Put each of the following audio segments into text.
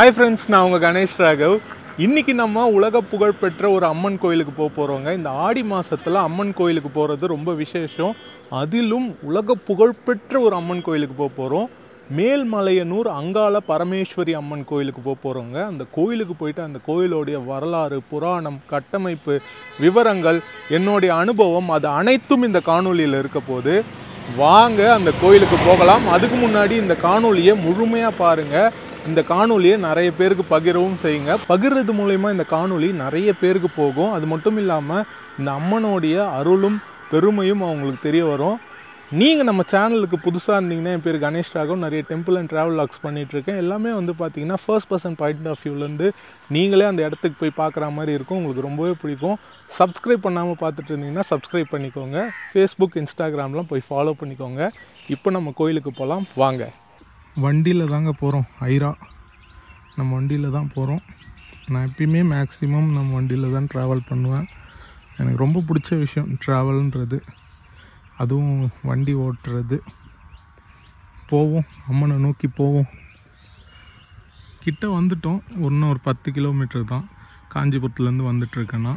Hi friends, நான் உங்கள் கணேஷ் ராகவ். இன்றைக்கி நம்ம உலக புகழ்பெற்ற ஒரு அம்மன் கோயிலுக்கு போகிறோங்க. இந்த ஆடி மாதத்தில் அம்மன் கோயிலுக்கு போகிறது ரொம்ப விசேஷம். அதிலும் உலக புகழ்பெற்ற ஒரு அம்மன் கோயிலுக்கு போகிறோம். மேல்மலையனூர் அங்காள பரமேஸ்வரி அம்மன் கோயிலுக்கு போகிறோங்க. அந்த கோயிலுக்கு போயிட்டு அந்த கோயிலோடைய வரலாறு, புராணம், கட்டமைப்பு, விவரங்கள், என்னுடைய அனுபவம், அது அனைத்தும் இந்த காணொலியில் இருக்க போது வாங்க அந்த கோயிலுக்கு போகலாம். அதுக்கு முன்னாடி இந்த காணொலியை முழுமையாக பாருங்கள். இந்த காணொலியை நிறைய பேருக்கு பகிரவும் செய்யுங்க. பகிர்றது மூலயமா இந்த காணொலி நிறைய பேருக்கு போகும். அது மட்டும் இல்லாமல் இந்த அம்மனுடைய அருளும் பெருமையும் அவங்களுக்கு தெரிய வரும். நீங்கள் நம்ம சேனலுக்கு புதுசாக இருந்தீங்கன்னா, என் பேர் கணேஷ் ராகவ். நிறைய டெம்பிள் அண்ட் ட்ராவல் வ்ளாக்ஸ் பண்ணிகிட்ருக்கேன். எல்லாமே பார்த்தீங்கன்னா ஃபர்ஸ்ட் பர்சன் பாயிண்ட் ஆஃப் வியூலேருந்து நீங்களே அந்த இடத்துக்கு போய் பார்க்குற மாதிரி இருக்கும். உங்களுக்கு ரொம்பவே பிடிக்கும். சப்ஸ்கிரைப் பண்ணாமல் பார்த்துட்டு இருந்தீங்கன்னா சப்ஸ்கிரைப் பண்ணிக்கோங்க. ஃபேஸ்புக், இன்ஸ்டாகிராம்லாம் போய் ஃபாலோ பண்ணிக்கோங்க. இப்போ நம்ம கோயிலுக்கு போகலாம் வாங்க. வண்டியில் தாங்க போகிறோம். ஐரா நம்ம வண்டியில் தான் போகிறோம். நான் எப்பயுமே மேக்ஸிமம் நம்ம வண்டியில் தான் ட்ராவல் பண்ணுவேன். எனக்கு ரொம்ப பிடிச்ச விஷயம் ட்ராவல்ன்றது, அதுவும் வண்டி ஓட்டுறது. போவோம், அம்மனை நோக்கி போவோம். கிட்ட வந்துட்டோம். இன்னும் ஒரு 10 கிலோமீட்டர் தான். காஞ்சிபுரத்துலேருந்து வந்துட்டுருக்கேன்னா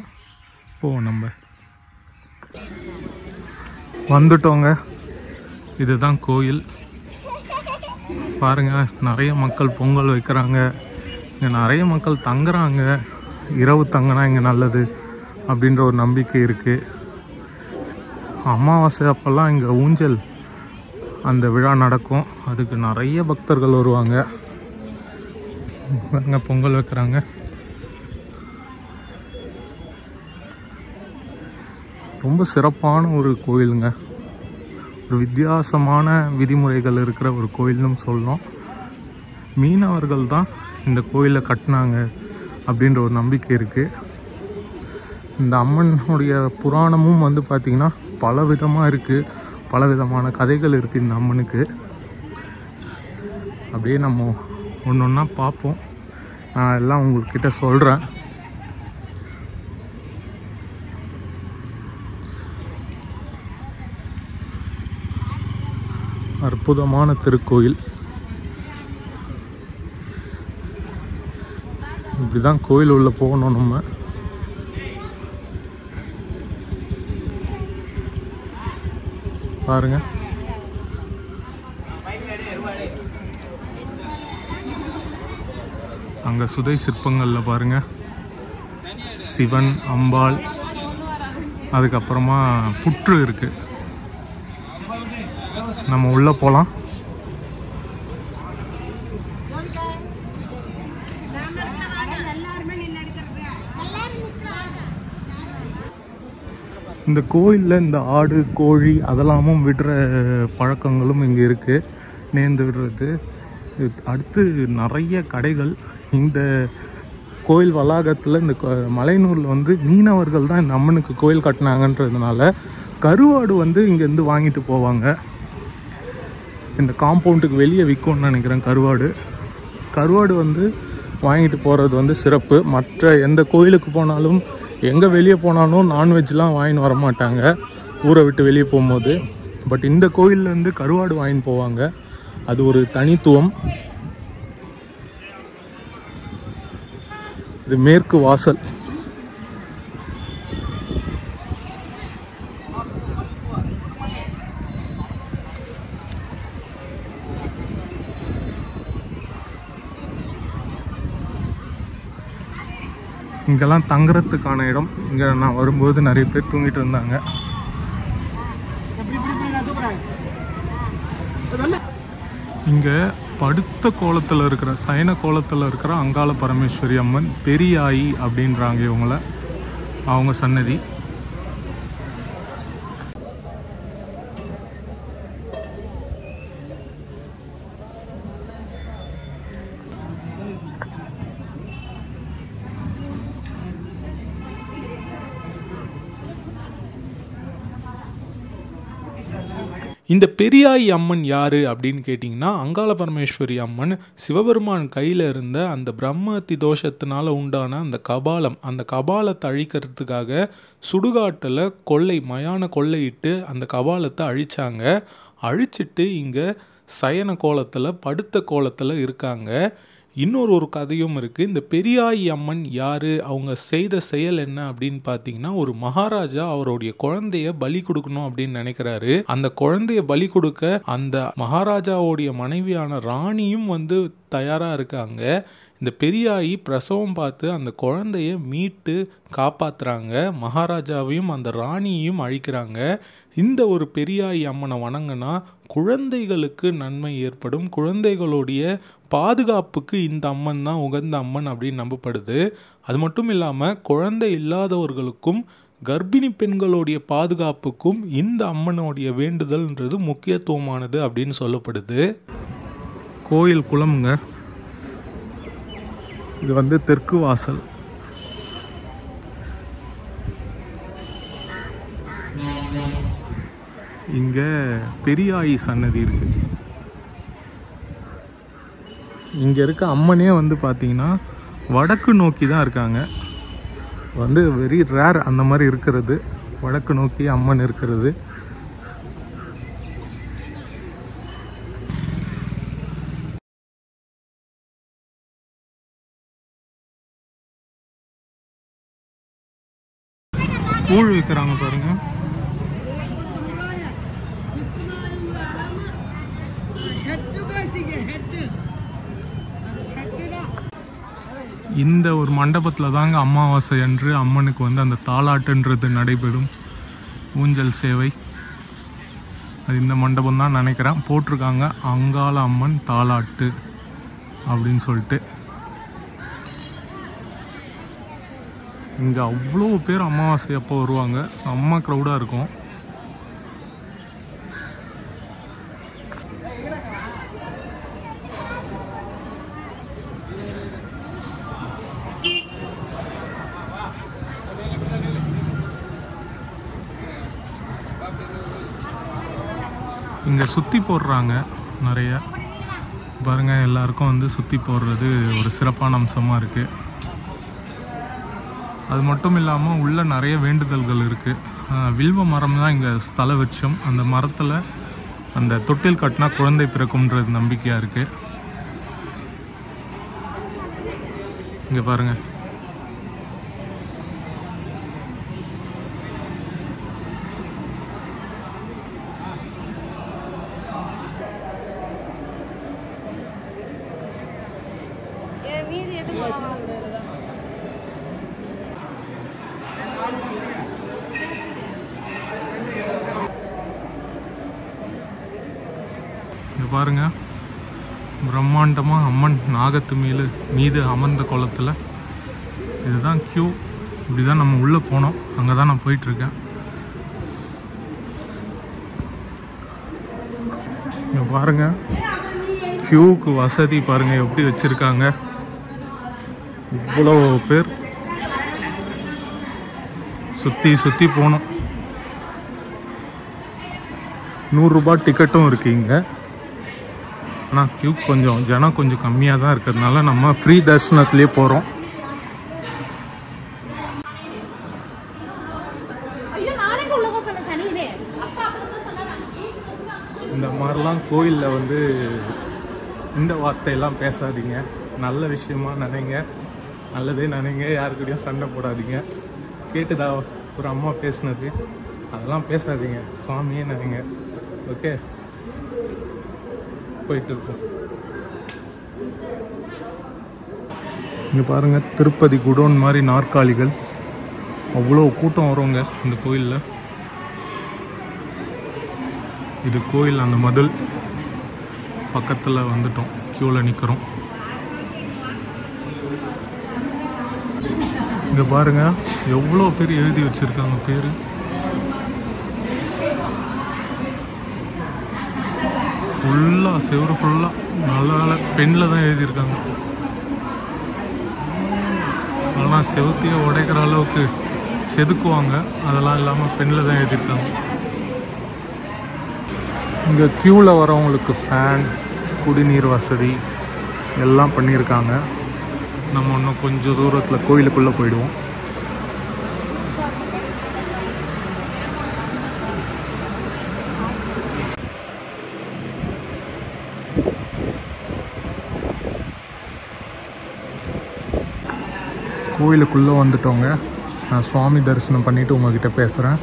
போவோம். நம்ம வந்துட்டோங்க. இதுதான் கோயில். பாருங்கள், நிறைய மக்கள் பொங்கல் வைக்கிறாங்க. இங்கே நிறைய மக்கள் தங்குறாங்க. இரவு தங்கினா இங்கே நல்லது அப்படின்ற ஒரு நம்பிக்கை இருக்குது. அமாவாசை அப்போல்லாம் இங்கே ஊஞ்சல் அந்த விழா நடக்கும். அதுக்கு நிறைய பக்தர்கள் வருவாங்க. அங்கே பொங்கல் வைக்கிறாங்க. ரொம்ப சிறப்பான ஒரு கோயிலுங்க. ஒரு வித்தியாசமான விதிமுறைகள் இருக்கிற ஒரு கோயில்னு சொல்லணும். மீனவர்கள் தான் இந்த கோயிலை கட்டினாங்க அப்படின்ற ஒரு நம்பிக்கை இருக்குது. இந்த அம்மனுடைய புராணமும் பார்த்திங்கன்னா பல விதமாக இருக்குது. பல விதமான கதைகள் இருக்குது இந்த அம்மனுக்கு. அப்படியே நம்ம ஒன்று ஒன்றா பார்ப்போம். நான் எல்லாம் உங்கள்கிட்ட சொல்கிறேன். அற்புதமான திருக்கோயில். இப்படிதான் கோயில் உள்ள போகணும் நம்ம. பாருங்க, அங்க சுதை சிற்பங்கள்ல பாருங்க, சிவன், அம்பாள், அதுக்கப்புறமா புற்று இருக்கு. நம்ம உள்ள போகலாம். இந்த கோயிலில் இந்த ஆடு, கோழி அதெல்லாமும் விடுற பழக்கங்களும் இங்கே இருக்குது. நேர்ந்து விடுறது. அடுத்து நிறைய கடைகள். இந்த கோயில் வளாகத்தில் இந்த மலையனூரில் மீனவர்கள் தான் இந்த அம்மனுக்கு கோயில் கட்டினாங்கன்றதுனால கருவாடு இங்கேருந்து வாங்கிட்டு போவாங்க. இந்த காம்பவுண்டுக்கு வெளியே விற்கும்னு நினைக்கிறேன். கருவாடு வாங்கிட்டு போகிறது சிறப்பு. மற்ற எந்த கோயிலுக்கு போனாலும், எங்கே வெளியே போனாலும் நான்வெஜ்லாம் வாங்கின்னு வர மாட்டாங்க ஊரை விட்டு வெளியே போகும்போது. பட் இந்த கோயிலேருந்து கருவாடு வாங்கின்னு போவாங்க. அது ஒரு தனித்துவம். இது மேற்கு வாசல். இங்கெல்லாம் தங்குறதுக்கான இடம். இங்கே நான் வரும்போது நிறைய பேர் தூங்கிட்டு இருந்தாங்க. இங்கே படுத்த கோலத்தில் இருக்கிற, சயன கோலத்தில் இருக்கிற அங்காள பரமேஸ்வரி அம்மன் பெரியாயி அப்படின்றாங்க இவங்கள. அவங்க சன்னதி. இந்த பெரியாயி அம்மன் யார் அப்படின்னு கேட்டிங்கன்னா, அங்காள பரமேஸ்வரி அம்மன் சிவபெருமான் கையில் இருந்த அந்த பிரம்மத்தி தோஷத்தினால உண்டான அந்த கபாலம், அந்த கபாலத்தை அழிக்கிறதுக்காக சுடுகாட்டில் மயான கொள்ளையிட்டு அந்த கபாலத்தை அழித்தாங்க. அழிச்சிட்டு இங்கே சயன கோலத்தில், படுத்த கோலத்தில் இருக்காங்க. இன்னொரு கதையும் இருக்குது. இந்த பெரியாயி அம்மன் யார், அவங்க செய்த செயல் என்ன அப்படின்னு பார்த்தீங்கன்னா, ஒரு மகாராஜா அவருடைய குழந்தைய பலி கொடுக்கணும் அப்படின்னு நினைக்கிறாரு. அந்த குழந்தைய பலி கொடுக்க அந்த மகாராஜாவுடைய மனைவியான ராணியும் வந்து தயாராக இருக்காங்க. இந்த பெரியாயி பிரசவம் பார்த்து அந்த குழந்தைய மீட்டு காப்பாற்றுறாங்க. மகாராஜாவையும் அந்த ராணியையும் அழிக்கிறாங்க. இந்த ஒரு பெரியாயி அம்மனை வணங்கினா குழந்தைகளுக்கு நன்மை ஏற்படும், குழந்தைகளுடைய பாதுகாப்புக்கு இந்த அம்மன் தான் உகந்த அம்மன் அப்படின்னு நம்பப்படுது. அது மட்டும் இல்லாமல் குழந்தை இல்லாதவர்களுக்கும் கர்ப்பிணி பெண்களுடைய பாதுகாப்புக்கும் இந்த அம்மனுடைய வேண்டுதல்ன்றது முக்கியத்துவமானது அப்படின்னு சொல்லப்படுது. கோயில் குளம்ங்க, இது வந்து தெற்கு வாசல். இங்க பெரியாயி சன்னதி இருக்கு. இங்க இருக்க அம்மனே வந்து பாத்தீங்கன்னா வடக்கு நோக்கி தான் இருக்காங்க. வந்து வெரி ரேர் அந்த மாதிரி இருக்கிறது, வடக்கு நோக்கி அம்மன் இருக்கிறது. கூழ் விற்கிறாங்க பாருங்க. இந்த ஒரு மண்டபத்தில் தாங்க அமாவாசை அன்று அம்மனுக்கு வந்து அந்த தாலாட்டுன்றது நடைபெறும். ஊஞ்சல் சேவை அது இந்த மண்டபம் தான் நினைக்கிறேன். போட்டிருக்காங்க அங்காள அம்மன் தாலாட்டு அப்படின்னு சொல்லிட்டு. இங்கே அவ்வளோ பேர் அமாவாசை அப்போ வருவாங்க, செம்ம க்ரௌடாக இருக்கும். இங்கே சுற்றி போடுறாங்க நிறைய பாருங்க. எல்லாருக்கும் வந்து சுற்றி போடுறது ஒரு சிறப்பான அம்சமாக இருக்குது. அது மட்டும் இல்லாமல் உள்ள நிறைய வேண்டுதல்கள் இருக்குது. வில்வ மரம் தான் இங்கே ஸ்தல விருட்சம். அந்த மரத்தில் அந்த தொட்டில் கட்டினா குழந்தை பிறக்கும்ன்றது நம்பிக்கையாக இருக்குது. இங்கே பாருங்கள், பாருங்க பிரம்மாண்டமாக அம்மன் நாகத்து மீது அமர்ந்த கோலத்தில். இதுதான் கியூ. இப்படி தான் நம்ம உள்ளே போனோம். அங்கே தான் நான் போயிட்டுருக்கேன். இங்கே பாருங்க கியூவுக்கு வசதி பாருங்கள் எப்படி வச்சுருக்காங்க. இவ்வளோ பேர் சுற்றி போகணும். 100 ரூபாய் டிக்கெட்டும் இருக்குது இங்கே. ஆனால் கியூ ஜனம் கொஞ்சம் கம்மியாக தான் இருக்கிறதுனால நம்ம ஃப்ரீ தரிசனத்துலேயே போகிறோம். இந்த மாதிரிலாம் கோயிலில் வந்து இந்த வார்த்தையெல்லாம் பேசாதீங்க. நல்ல விஷயமா நினைங்க, நல்லதே நினைங்க. யாருக்கிட்டையும் சண்டை போடாதீங்க. கேட்டுதா ஒரு அம்மா பேசுனது, அதெல்லாம் பேசாதீங்க. சுவாமியே நினைங்க. ஓகே, போயிட்டு இருக்கோம். இங்கே பாருங்கள் திருப்பதி குடோன் மாதிரி நாற்காலிகள். அவ்வளோ கூட்டம் வருவாங்க இந்த கோயிலில். இது கோயில் அந்த மதில் பக்கத்தில் வந்துட்டோம். க்யூவில் நிற்கிறோம். இங்கே பாருங்கள் எவ்வளோ பேர் எழுதி வச்சுருக்காங்க பேர். ஃபுல்லாக செவரு ஃபுல்லாக நல்ல பெண்ணில் தான் எழுதியிருக்காங்க. அதெல்லாம் செவுத்தையே உடைக்கிற அளவுக்கு செதுக்குவாங்க. அதெல்லாம் இல்லாமல் பெண்ணில் தான் எழுதியிருக்காங்க. இங்கே க்யூவில் வரவங்களுக்கு ஃபேன், குடிநீர் வசதி எல்லாம் பண்ணியிருக்காங்க. நம்ம இன்னும் கொஞ்சம் தூரத்தில் கோயிலுக்குள்ளே போயிடுவோம். கோயிலுக்குள்ளே வந்துட்டோங்க. நான் சுவாமி தரிசனம் பண்ணிவிட்டு உங்கள்கிட்ட பேசுகிறேன்.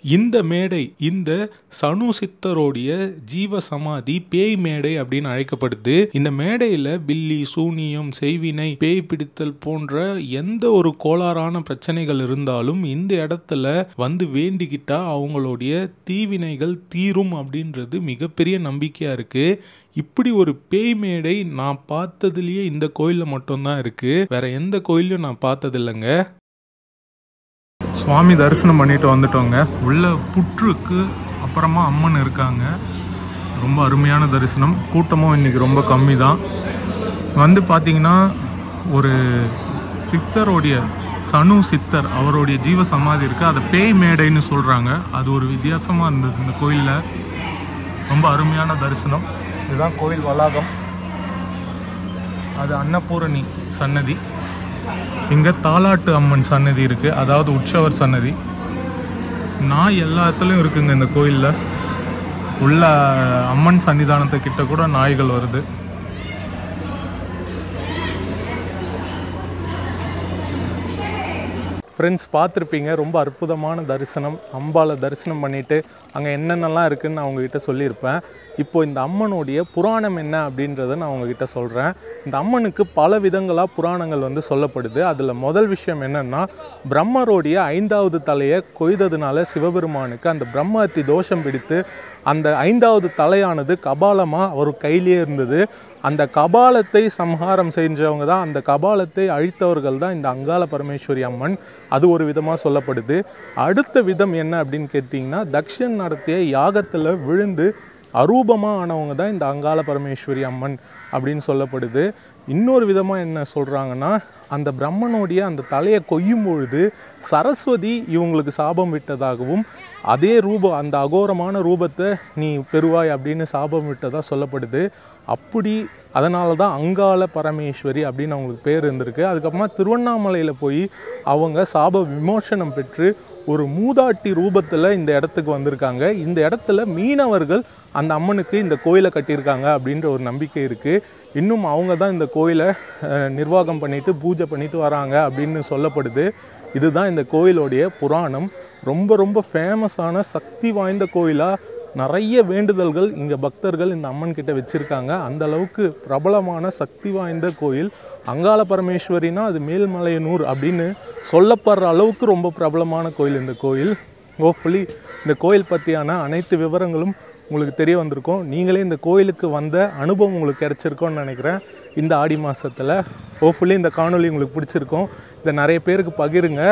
இந்த மேடை இந்த சனு சித்தரோடைய ஜீவ சமாதி பேய் மேடை அப்படின்னு அழைக்கப்படுது. இந்த மேடையில் பில்லி, சூனியம், செய்வினை, பேய் பிடித்தல் போன்ற எந்த ஒரு கோளாறான பிரச்சனைகள் இருந்தாலும் இந்த இடத்துல வந்து வேண்டிக்கிட்டா அவங்களுடைய தீவினைகள் தீரும் அப்படின்றது மிகப்பெரிய நம்பிக்கையாக இருக்குது. இப்படி ஒரு பேய் மேடை நான் பார்த்ததுலேயே இந்த கோயிலில் மட்டும்தான் இருக்குது. வேற எந்த கோயிலையும் நான் பார்த்ததில்லைங்க. சுவாமி தரிசனம் பண்ணிட்டு வந்துட்டோங்க. உள்ள புற்றுக்கு அப்புறமா அம்மன் இருக்காங்க. ரொம்ப அருமையான தரிசனம். கூட்டமும் இன்னைக்கு ரொம்ப கம்மி தான். வந்து பார்த்தீங்கன்னா ஒரு சித்தருடைய சனு சித்தர் அவருடைய ஜீவ சமாதி இருக்குது. அதை பேய் மேடைன்னு சொல்கிறாங்க. அது ஒரு வித்தியாசமாக இருந்தது இந்த கோயிலில். ரொம்ப அருமையான தரிசனம். இதுதான் கோயில் வளாகம். அது அன்னபூரணி சன்னதி. இங்கே தாலாட்டு அம்மன் சன்னதி இருக்குது, அதாவது உற்சவர் சன்னதி. நாய் எல்லா இடத்துலையும் இருக்குங்க இந்த கோயிலில். உள்ள அம்மன் சன்னிதானத்துக்கிட்ட கூட நாய்கள் வருது. ஃப்ரெண்ட்ஸ், பார்த்துருப்பீங்க ரொம்ப அற்புதமான தரிசனம். அம்பாவை தரிசனம் பண்ணிவிட்டு அங்கே என்னென்னலாம் இருக்குதுன்னு நான் உங்ககிட்ட சொல்லியிருப்பேன். இப்போது இந்த அம்மனுடைய புராணம் என்ன அப்படின்றத நான் உங்ககிட்ட சொல்கிறேன். இந்த அம்மனுக்கு பல விதங்களாக புராணங்கள் வந்து சொல்லப்படுது. அதில் முதல் விஷயம் என்னென்னா, பிரம்மருடைய 5வது தலையை கொய்ததுனால சிவபெருமானுக்கு அந்த பிரம்மஹத்தி தோஷம் பிடித்து அந்த 5வது தலையானது கபாலமாக அவர் கையிலே இருந்தது. அந்த கபாலத்தை சம்ஹாரம் செஞ்சவங்க தான், அந்த கபாலத்தை அழித்தவர்கள் தான் இந்த அங்காள பரமேஸ்வரி அம்மன். அது ஒரு விதமாக சொல்லப்படுது. அடுத்த விதம் என்ன அப்படின்னு கேட்டிங்கன்னா, தக்ஷன் நடத்திய யாகத்தில் விழுந்து அரூபமாக ஆனவங்க தான் இந்த அங்காள பரமேஸ்வரி அம்மன் அப்படின்னு சொல்லப்படுது. இன்னொரு விதமாக என்ன சொல்கிறாங்கன்னா, அந்த பிரம்மனுடைய அந்த தலையை கொய்யும் பொழுது சரஸ்வதி இவங்களுக்கு சாபம் விட்டதாகவும், அதே ரூபம் அந்த அகோரமான ரூபத்தை நீ பெறுவாய் அப்படின்னு சாபம் விட்டதாக சொல்லப்படுது. அப்படி அதனால தான் அங்காள பரமேஸ்வரி அப்படின்னு அவங்களுக்கு பேர் இருந்திருக்கு. அதுக்கப்புறமா திருவண்ணாமலையில் போய் அவங்க சாப விமோசனம் பெற்று ஒரு மூதாட்டி ரூபத்தில் இந்த இடத்துக்கு வந்திருக்காங்க. இந்த இடத்துல மீனவர்கள் அந்த அம்மனுக்கு இந்த கோயிலை கட்டியிருக்காங்க அப்படின்ற ஒரு நம்பிக்கை இருக்குது. இன்னும் அவங்க தான் இந்த கோயிலை நிர்வாகம் பண்ணிவிட்டு பூஜை பண்ணிட்டு வராங்க அப்படின்னு சொல்லப்படுது. இதுதான் இந்த கோயிலோடைய புராணம். ரொம்ப ரொம்ப ஃபேமஸான சக்தி வாய்ந்த கோயிலாக நிறைய வேண்டுதல்கள் இங்கே பக்தர்கள் இந்த அம்மன் கிட்ட வச்சுருக்காங்க. அந்த அளவுக்கு பிரபலமான சக்தி வாய்ந்த கோயில். அங்காள பரமேஸ்வரினா அது மேல்மலையனூர் அப்படின்னு சொல்லப்படுற அளவுக்கு ரொம்ப பிரபலமான கோயில் இந்த கோயில். ஹோப்ஃபுல்லி இந்த கோயில் பற்றியான அனைத்து விவரங்களும் உங்களுக்கு தெரிய வந்திருக்கும். நீங்களே இந்த கோயிலுக்கு வந்த அனுபவம் உங்களுக்கு கிடச்சிருக்கோன்னு நினைக்கிறேன் இந்த ஆடி மாதத்தில். ஹோப்ஃபுல்லி இந்த காணொலி உங்களுக்கு பிடிச்சிருக்கும். இதை நிறைய பேருக்கு பகிருங்க.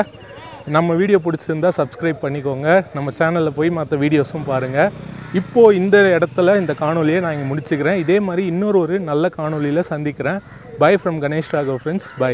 நம்ம வீடியோ பிடிச்சிருந்தால் சப்ஸ்கிரைப் பண்ணிக்கோங்க. நம்ம சேனலில் போய் மற்ற வீடியோஸும் பாருங்கள். இப்போது இந்த இடத்துல இந்த காணொலியை நான் இங்கே முடிச்சுக்கிறேன். இதே மாதிரி இன்னொரு நல்ல காணொலியில் சந்திக்கிறேன். Bye from Ganesh Raghav friends. By.